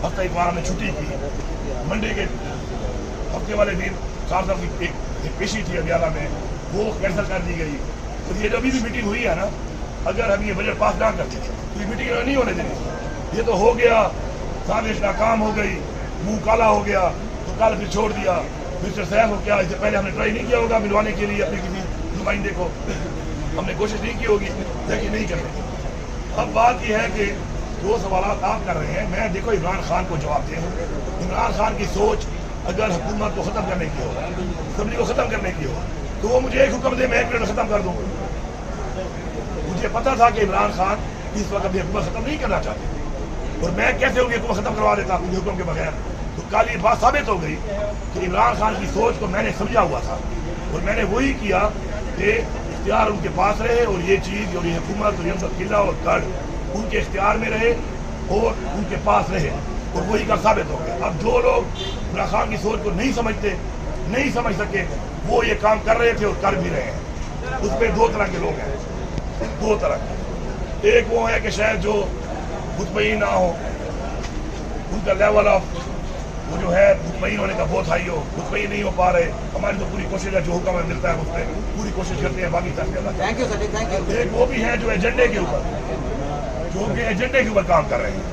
हफ्ता इकबार ने छुट्टी की। मंडे के हफ्ते वाले दिन साहब की एक पेशी थी अदियाला में, वो कैंसिल कर दी गई। तो ये जो भी मीटिंग हुई है ना, अगर हम ये बजट पास ना करते तो ये मीटिंग नहीं होने देनी। ये तो हो गया, साजिश नाकाम हो गई, मुंह काला हो गया, तो कल फिर छोड़ दिया। मिस्टर साहब को क्या इससे पहले हमने ट्राई नहीं किया होगा मिलवाने के लिए अपने किसी नुमाइंदे को? हमने कोशिश नहीं की होगी, लेकिन नहीं करते। अब बात यह है कि जो सवाल आप कर रहे हैं, मैं देखो इमरान खान को जवाब दे। इमरान खान की सोच अगर हुकूमत को ख़त्म करने की हो, असम्बली को ख़त्म करने की हो, तो वो मुझे एक हुक्म दे, मैं 1 मिनट में ख़त्म कर दूँ। मुझे पता था कि इमरान खान इस वक्त अपनी हुकूमत ख़त्म नहीं करना चाहते, और मैं कैसे उनकी हुकूमत ख़त्म करवा देता अपने हुक्म के बगैर। तो कल ये बात साबित हो गई कि इमरान खान की सोच को मैंने समझा हुआ था, और मैंने वही किया कि इख्तियार उनके पास रहे, और ये चीज़ और ये हुकूमत और ये उनका किला और गढ़ उनके इख्तियार में रहे और उनके पास रहे, और वही का साबित हो गया। अब जो लोग इमरान खान की सोच को नहीं समझते, नहीं समझ सके, वो ये काम कर रहे थे और कर भी रहे हैं। उसमें 2 तरह के लोग हैं, 2 तरह के। एक वो है कि शायद जो मुतमईन ना हो, उनका लेवल ऑफ वो जो है मुतमईन होने का बहुत हाई हो, मुतमईन नहीं हो पा रहे। हमारी तो पूरी कोशिश है, जो हुक्म मिलता है उस पर पूरी कोशिश करते हैं। बाकी thank you sir, thank you. एक वो भी है जो एजेंडे के ऊपर काम कर रहे हैं।